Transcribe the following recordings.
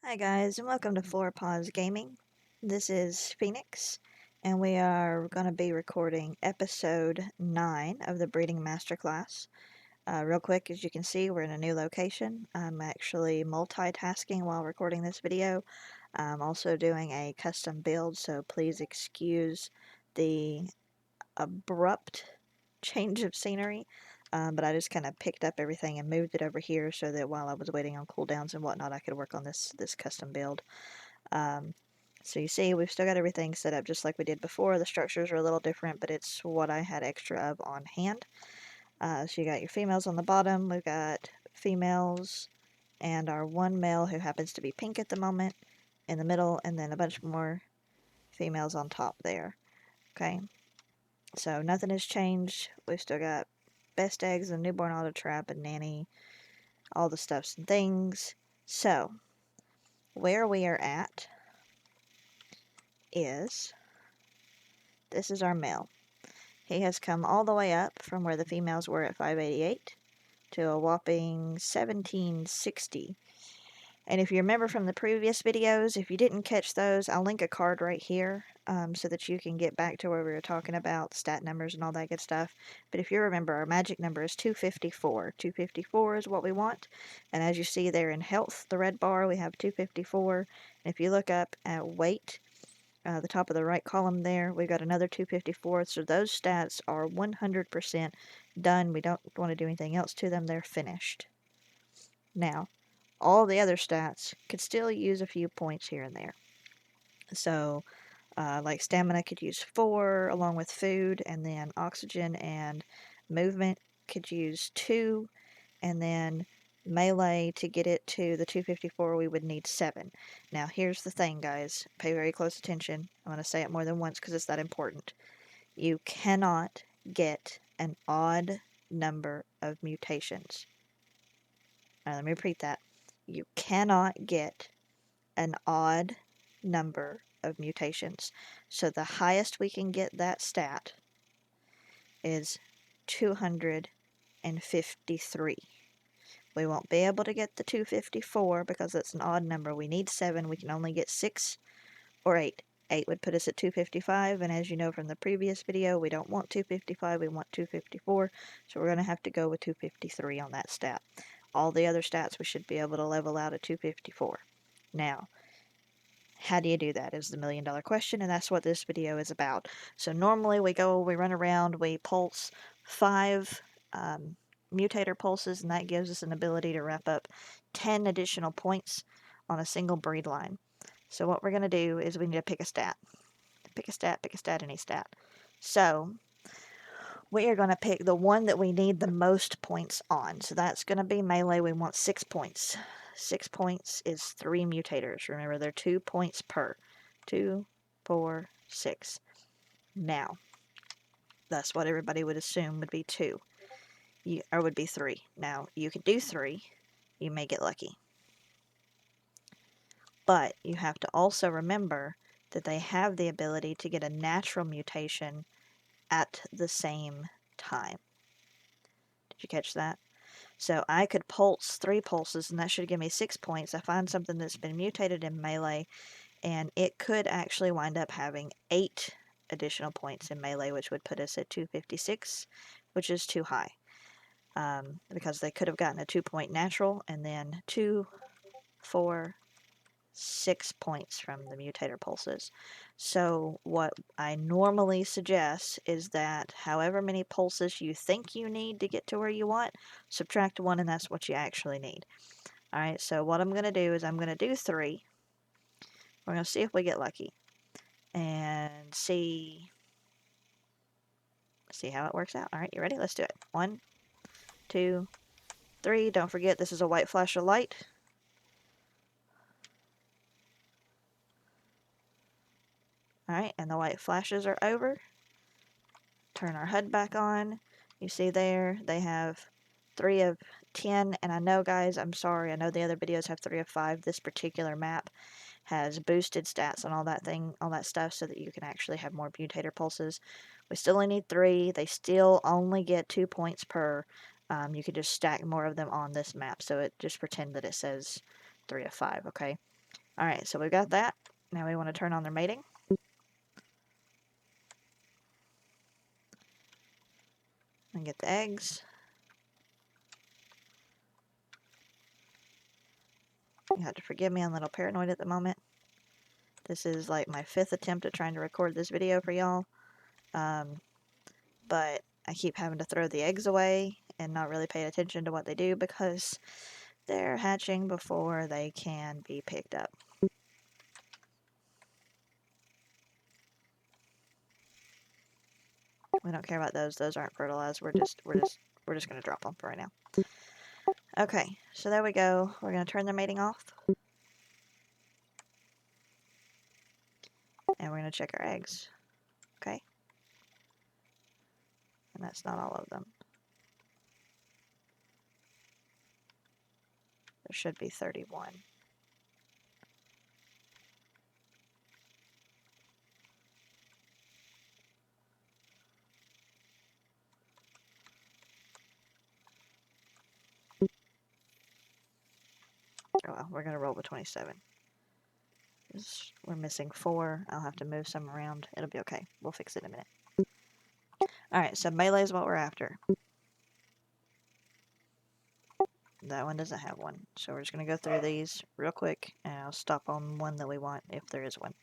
Hi guys, and welcome to Paws Gaming. This is Phoenix, and we are going to be recording episode 9 of the Breeding Masterclass. Real quick, as you can see, we're in a new location. I'm actually multitasking while recording this video. I'm also doing a custom build, so please excuse the abrupt change of scenery. But I just kind of picked up everything and moved it over here so that while I was waiting on cooldowns and whatnot, I could work on this custom build. So you see, we've still got everything set up just like we did before. The structures are a little different, but it's what I had extra of on hand. So you got your females on the bottom. We've got females and our one male who happens to be pink at the moment in the middle, and then a bunch more females on top there. Okay, so nothing has changed. We've still got best eggs and newborn auto trap and nanny, all the stuffs and things. So where we are at is, this is our male. He has come all the way up from where the females were at 588 to a whopping 1760. And if you remember from the previous videos, if you didn't catch those, I'll link a card right here so that you can get back to where we were talking about stat numbers and all that good stuff. But if you remember, our magic number is 254. 254 is what we want. And as you see there in health, the red bar, we have 254. And if you look up at weight, the top of the right column there, we've got another 254. So those stats are 100% done. We don't want to do anything else to them. They're finished. Now, all the other stats could still use a few points here and there. So, like stamina could use 4 along with food, and then oxygen and movement could use 2, and then melee to get it to the 254 we would need 7. Now here's the thing, guys, pay very close attention. I'm going to say it more than once because it's that important. You cannot get an odd number of mutations. Let me repeat that. You cannot get an odd number of mutations. So the highest we can get that stat is 253. We won't be able to get the 254 because it's an odd number. We need 7. We can only get 6 or 8. 8 would put us at 255, and as you know from the previous video, we don't want 255, we want 254, so we're going to have to go with 253 on that stat. All the other stats we should be able to level out at 254. Now, how do you do that is the million-dollar question, and that's what this video is about. So normally we run around, we pulse 5 mutator pulses, and that gives us an ability to wrap up 10 additional points on a single breed line. So what we're going to do is we need to pick a stat. Pick a stat, any stat. So we are going to pick the one that we need the most points on. So that's going to be melee. We want 6 points. 6 points is 3 mutators. Remember, they're 2 points per. 2, 4, 6. Now, that's what everybody would assume would be 2. Or would be 3. Now, you could do 3. You may get lucky. But you have to also remember that they have the ability to get a natural mutation at the same time. Did you catch that? So I could pulse 3 pulses, and that should give me 6 points. I find something that's been mutated in melee, and it could actually wind up having 8 additional points in melee, which would put us at 256, which is too high. Because they could have gotten a 2-point natural, and then 2, 4, 6 points from the mutator pulses. So what I normally suggest is that however many pulses you think you need to get to where you want, subtract 1, and that's what you actually need. Alright, so what I'm going to do is I'm going to do 3. We're going to see if we get lucky. And see how it works out. Alright, you ready? Let's do it. 1, 2, 3. Don't forget, this is a white flash of light. Alright, and the white flashes are over. Turn our HUD back on. You see there, they have 3 of 10, and I know, guys, I'm sorry, I know the other videos have 3 of 5. This particular map has boosted stats and all that stuff so that you can actually have more mutator pulses. We still only need 3. They still only get 2 points per. You could just stack more of them on this map, so just pretend that it says 3 of 5, okay? Alright, so we've got that. Now we want to turn on their mating. And get the eggs. You have to forgive me, I'm a little paranoid at the moment. This is like my 5th attempt at trying to record this video for y'all. But I keep having to throw the eggs away and not really pay attention to what they do because they're hatching before they can be picked up. We don't care about those. Those aren't fertilized. We're just gonna drop them for right now. Okay, so there we go. We're gonna turn their mating off. And we're gonna check our eggs. Okay. And that's not all of them. There should be 31. Oh well, we're gonna roll with 27. We're missing 4. I'll have to move some around. It'll be okay. We'll fix it in a minute. Alright, so melee is what we're after. That one doesn't have one. So we're just going to go through these real quick, and I'll stop on one that we want if there is one.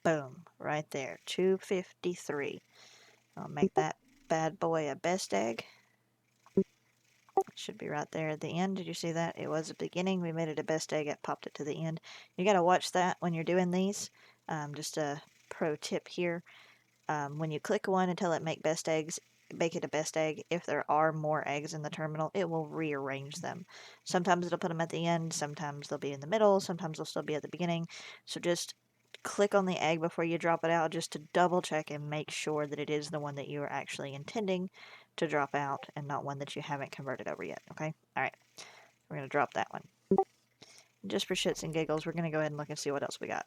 Boom, right there, 253. I'll make that bad boy a best egg. Should be right there at the end. Did you see that? It was at the beginning. We made it a best egg. It popped it to the end. You got to watch that when you're doing these. Just a pro tip here. When you click one until it make it a best egg. If there are more eggs in the terminal, it will rearrange them. Sometimes it'll put them at the end, sometimes they'll be in the middle, sometimes they'll still be at the beginning. So just click on the egg before you drop it out just to double check and make sure that it is the one that you are actually intending to drop out and not one that you haven't converted over yet. Okay? Alright. We're going to drop that one. Just for shits and giggles, we're going to go ahead and look and see what else we got.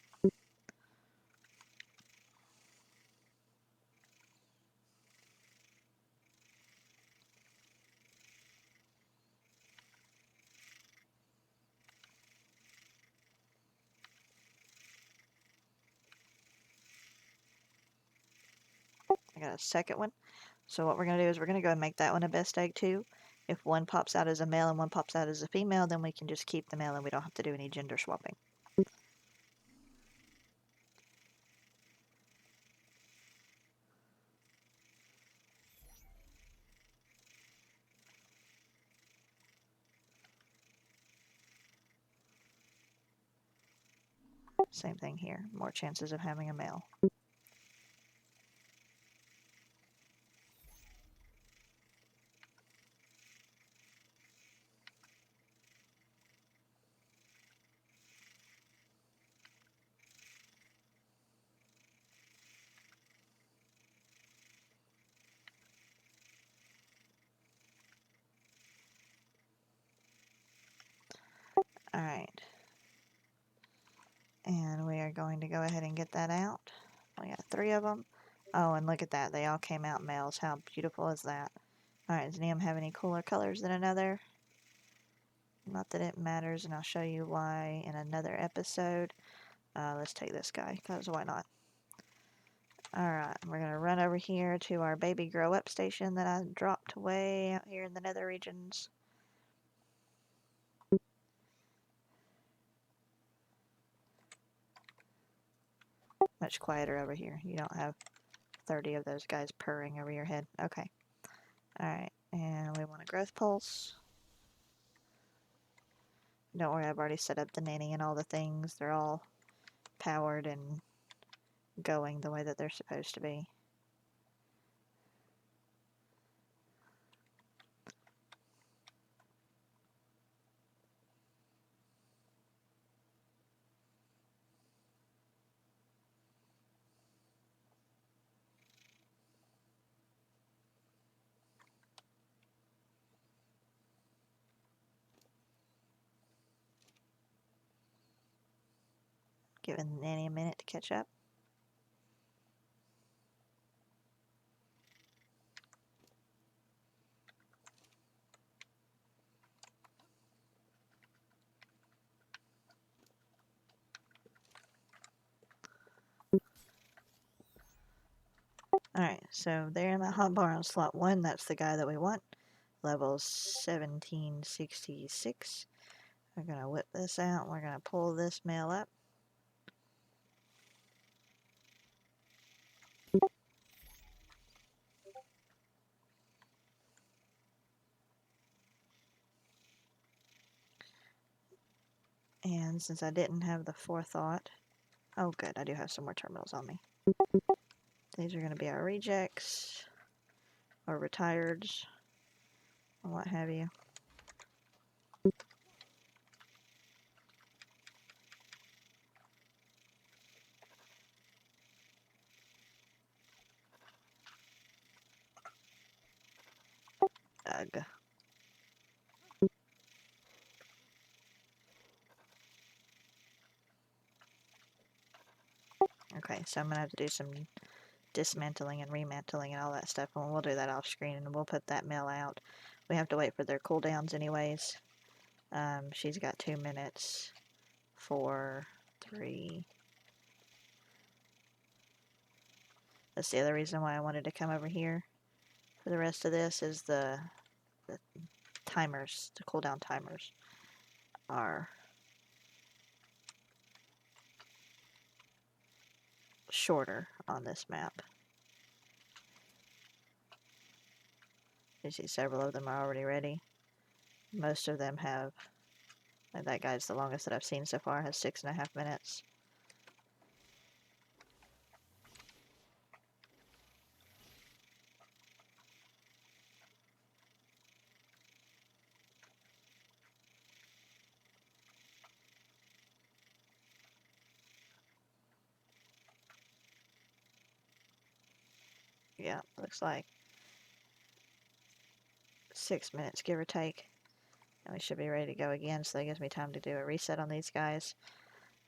I got a second one. So what we're going to do is we're going to go and make that one a best egg too. If one pops out as a male and one pops out as a female, then we can just keep the male and we don't have to do any gender swapping. Same thing here. More chances of having a male. Alright. And we are going to go ahead and get that out. We got 3 of them. Oh, and look at that. They all came out males. How beautiful is that? Alright, does any of them have any cooler colors than another? Not that it matters, and I'll show you why in another episode. Let's take this guy, because why not? Alright, we're going to run over here to our baby grow up station that I dropped way out here in the nether regions. Much quieter over here. You don't have 30 of those guys purring over your head. Okay. Alright, and we want a growth pulse. Don't worry, I've already set up the nanny and all the things. They're all powered and going the way that they're supposed to be. Giving Nanny a minute to catch up. Alright, so there in that hot bar on slot 1, that's the guy that we want. Level 1766. We're going to whip this out. We're going to pull this male up. And since I didn't have the forethought, oh good, I do have some more terminals on me. These are going to be our rejects, or retireds, or what have you. Ugh. Okay, so I'm going to have to do some dismantling and remantling and all that stuff, and we'll do that off screen, and we'll put that male out. We have to wait for their cooldowns anyways. She's got 2 minutes, 4, 3. That's the other reason why I wanted to come over here for the rest of this, is the timers, the cooldown timers are shorter on this map. You see several of them are already ready. Most of them have, like that guy's the longest that I've seen so far, has 6.5 minutes. Yeah, looks like 6 minutes, give or take. And we should be ready to go again, so that gives me time to do a reset on these guys.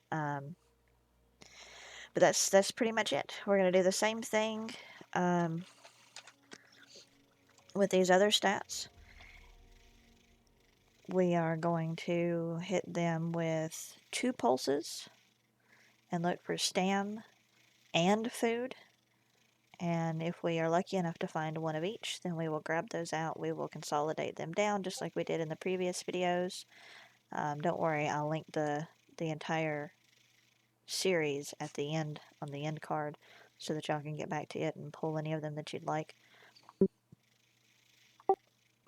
But that's pretty much it. We're going to do the same thing with these other stats. We are going to hit them with 2 pulses and look for stam and food. And if we are lucky enough to find one of each, then we will grab those out. We will consolidate them down just like we did in the previous videos. Don't worry, I'll link the entire series at the end on the end card so that y'all can get back to it and pull any of them that you'd like.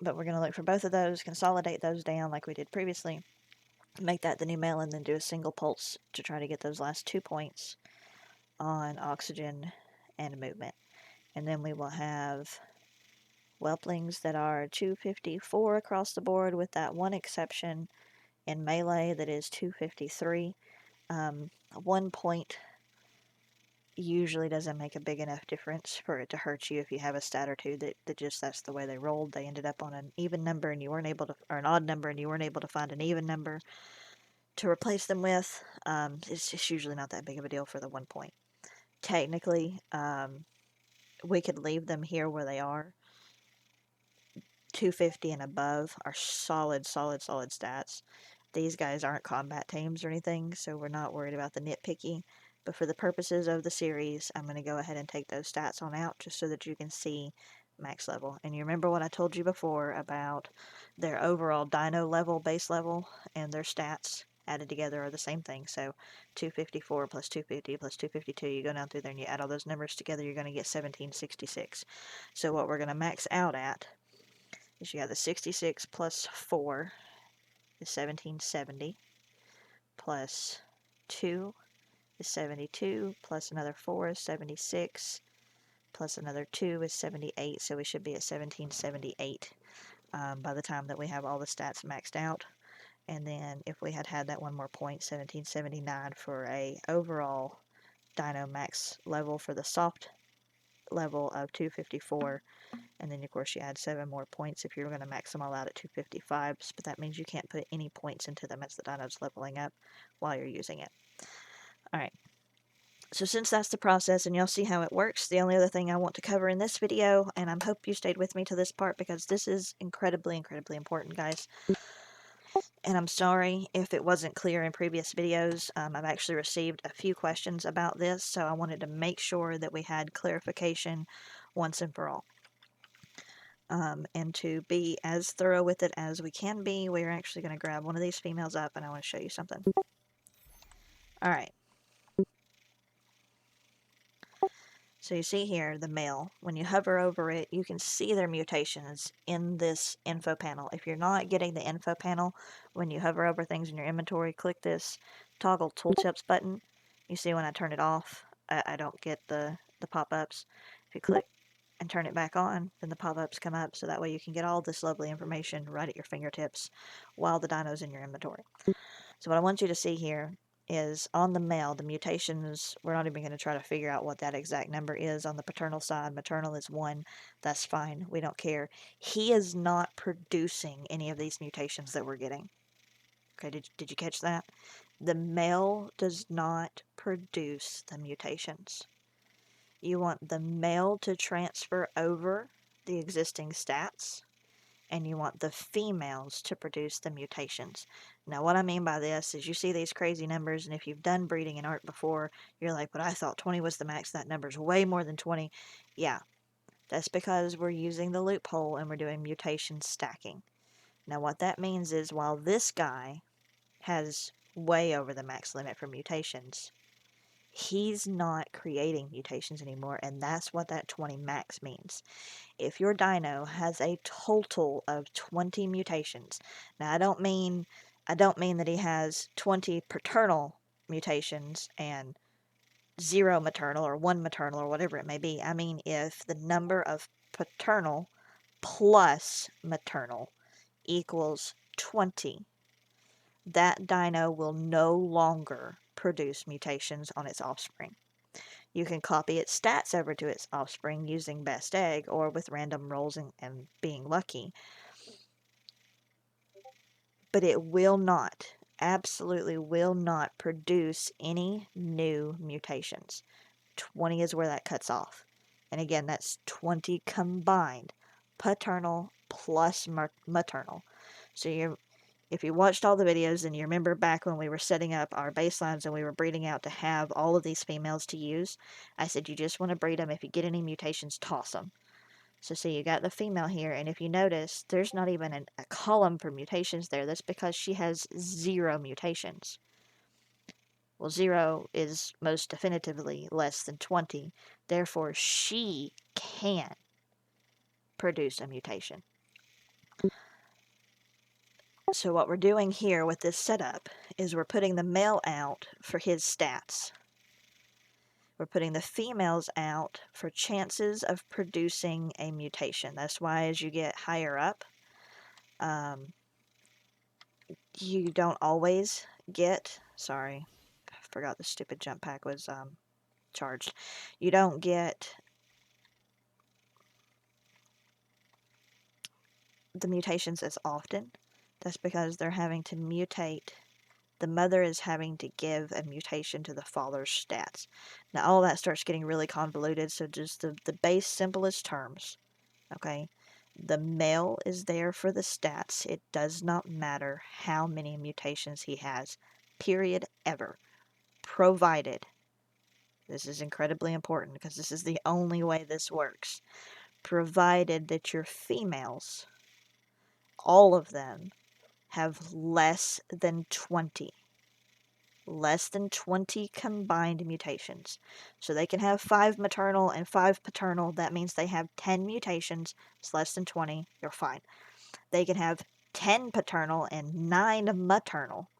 But we're going to look for both of those, consolidate those down like we did previously, make that the new male, and then do a single pulse to try to get those last 2 points on oxygen and movement. And then we will have Whelplings that are 254 across the board, with that one exception in melee that is 253. 1 point usually doesn't make a big enough difference for it to hurt you if you have a stat or two that just, that's the way they rolled. They ended up on an even number and you weren't able to, or an odd number and you weren't able to find an even number to replace them with. It's usually not that big of a deal for the 1 point. Technically, we could leave them here where they are. 250 and above are solid stats. These guys aren't combat tames or anything, so we're not worried about the nitpicky. But for the purposes of the series, I'm going to go ahead and take those stats on out just so that you can see max level. And you remember what I told you before about their overall dino level, base level, and their stats added together are the same thing. So 254 plus 250 plus 252, you go down through there and you add all those numbers together, you're going to get 1766. So what we're going to max out at is you got the 66 plus 4 is 1770, plus 2 is 72, plus another 4 is 76, plus another 2 is 78, so we should be at 1778 by the time that we have all the stats maxed out. And then if we had that one more point, 1779 for a overall dino max level for the soft level of 254. And then, of course, you add 7 more points if you're going to max them all out at 255s, but that means you can't put any points into them as the dino's leveling up while you're using it. Alright, so since that's the process and y'all see how it works, the only other thing I want to cover in this video, and I hope you stayed with me to this part because this is incredibly, incredibly important, guys. And I'm sorry if it wasn't clear in previous videos. I've actually received a few questions about this, so I wanted to make sure that we had clarification once and for all. And to be as thorough with it as we can be, we're actually going to grab one of these females up and I want to show you something. Alright. So you see here the male. When you hover over it, you can see their mutations in this info panel. If you're not getting the info panel, when you hover over things in your inventory, click this toggle tooltips button. You see when I turn it off, I don't get the pop-ups. If you click and turn it back on, then the pop-ups come up, so that way you can get all this lovely information right at your fingertips while the dino's in your inventory. So what I want you to see here is on the male, the mutations, we're not even going to try to figure out what that exact number is on the paternal side. Maternal is 1. That's fine. We don't care. He is not producing any of these mutations that we're getting. Okay, did you catch that? The male does not produce the mutations. You want the male to transfer over the existing stats, and you want the females to produce the mutations. Now, what I mean by this is you see these crazy numbers, and if you've done breeding in Ark before, you're like, but I thought 20 was the max. That number's way more than 20. Yeah, that's because we're using the loophole and we're doing mutation stacking. Now, what that means is while this guy has way over the max limit for mutations, he's not creating mutations anymore, and that's what that 20 max means. If your dino has a total of 20 mutations, now I don't mean that he has 20 paternal mutations and 0 maternal or 1 maternal or whatever it may be. I mean if the number of paternal plus maternal equals 20, that dino will no longer produce mutations on its offspring. You can copy its stats over to its offspring using best egg or with random rolls and being lucky. But it will not, absolutely will not produce any new mutations. 20 is where that cuts off. And again, that's 20 combined, paternal plus maternal. So if you watched all the videos and you remember back when we were setting up our baselines and we were breeding out to have all of these females to use, I said you just want to breed them. If you get any mutations, toss them. So see, you got the female here, and if you notice, there's not even a column for mutations there. That's because she has 0 mutations. Well, 0 is most definitively less than 20. Therefore, she can produce a mutation. So what we're doing here with this setup is we're putting the male out for his stats. We're putting the females out for chances of producing a mutation. That's why as you get higher up, you don't always get, sorry, I forgot the stupid jump pack was charged. You don't get the mutations as often. That's because they're having to mutate. The mother is having to give a mutation to the father's stats. Now all that starts getting really convoluted, so just the base simplest terms, okay? The male is there for the stats. It does not matter how many mutations he has, period, ever. Provided, this is incredibly important because this is the only way this works, provided that your females, all of them, have less than 20. Less than 20 combined mutations. So they can have 5 maternal and 5 paternal. That means they have 10 mutations. It's less than 20. You're fine. They can have 10 paternal and 9 maternal.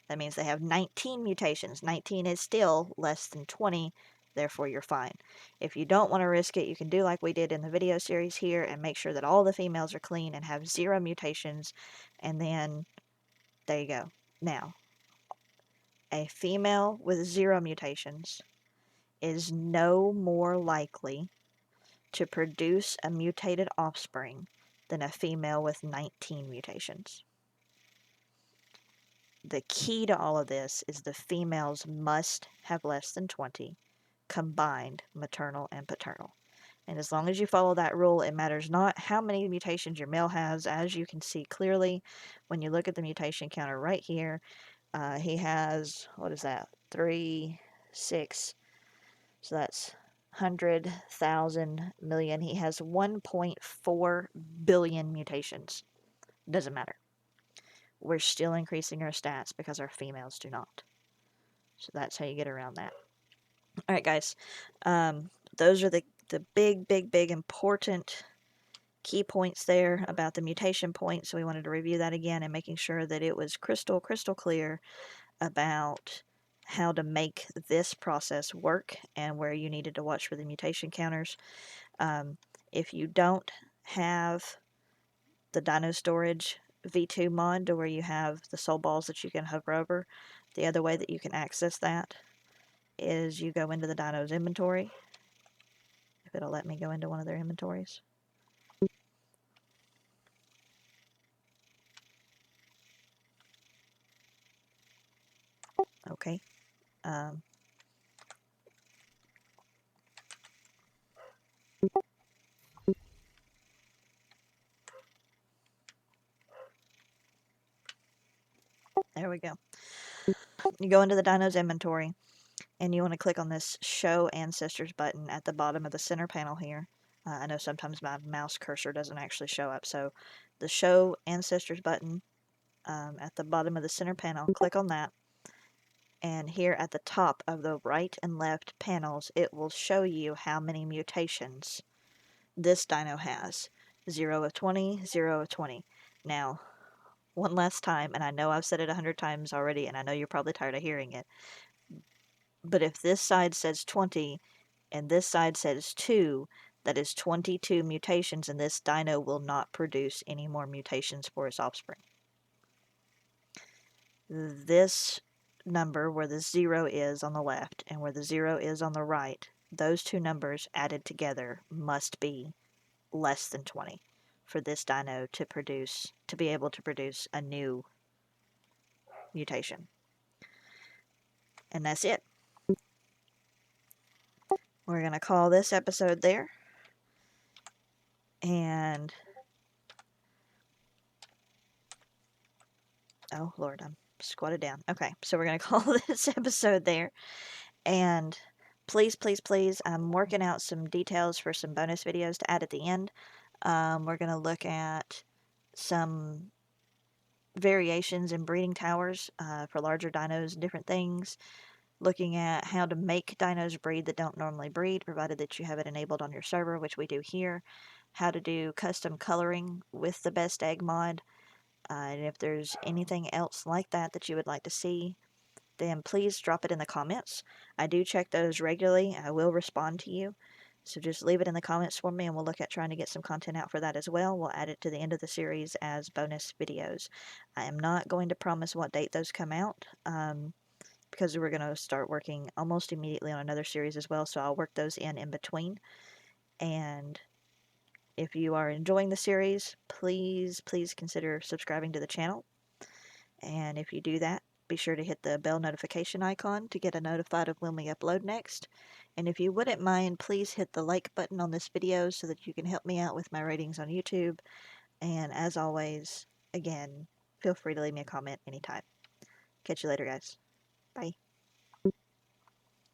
That means they have 19 mutations. 19 is still less than 20. Therefore, you're fine. If you don't want to risk it, you can do like we did in the video series here and make sure that all the females are clean and have 0 mutations. And then, there you go. Now, a female with 0 mutations is no more likely to produce a mutated offspring than a female with 19 mutations. The key to all of this is the females must have less than 20 combined maternal and paternal. And as long as you follow that rule, it matters not how many mutations your male has. As you can see clearly when you look at the mutation counter right here, he has, what is that, 3, 6, so that's 100,000 million. He has 1.4 billion mutations. Doesn't matter. We're still increasing our stats because our females do not. So that's how you get around that. All right, guys. Those are the big important key points there about the mutation point. So we wanted to review that again and making sure that it was crystal clear about how to make this process work and where you needed to watch for the mutation counters. If you don't have the Dino Storage V2 mod to where you have the soul balls that you can hover over, the other way that you can access that is you go into the Dino's inventory. If it'll let me go into one of their inventories. Okay. There we go. You go into the Dino's inventory, and you want to click on this Show Ancestors button at the bottom of the center panel here. I know sometimes my mouse cursor doesn't actually show up, so the Show Ancestors button at the bottom of the center panel, click on that, and here at the top of the right and left panels, it will show you how many mutations this dino has. 0 of 20, 0 of 20. Now, one last time, and I know I've said it 100 times already, and I know you're probably tired of hearing it, but if this side says 20 and this side says 2, that is 22 mutations, and this dino will not produce any more mutations for its offspring. This number where the 0 is on the left and where the 0 is on the right, those two numbers added together must be less than 20 for this dino to be able to produce a new mutation. And that's it. We're going to call this episode there. And oh Lord, I'm squatted down. Okay, so we're going to call this episode there. And please, I'm working out some details for some bonus videos to add at the end. We're going to look at some variations in breeding towers for larger dinos and different things. Looking at how to make dinos breed that don't normally breed, provided that you have it enabled on your server, which we do here. How to do custom coloring with the Best Egg mod. And if there's anything else like that that you would like to see, then please drop it in the comments. I do check those regularly. I will respond to you. So just leave it in the comments for me, and we'll look at trying to get some content out for that as well. We'll add it to the end of the series as bonus videos. I am not going to promise what date those come out, because we're going to start working almost immediately on another series as well, so I'll work those in between. And if you are enjoying the series, please consider subscribing to the channel. And if you do that, be sure to hit the bell notification icon to get notified of when we upload next. And if you wouldn't mind, please hit the like button on this video so that you can help me out with my ratings on YouTube. And as always, again, feel free to leave me a comment anytime. Catch you later, guys. Bye.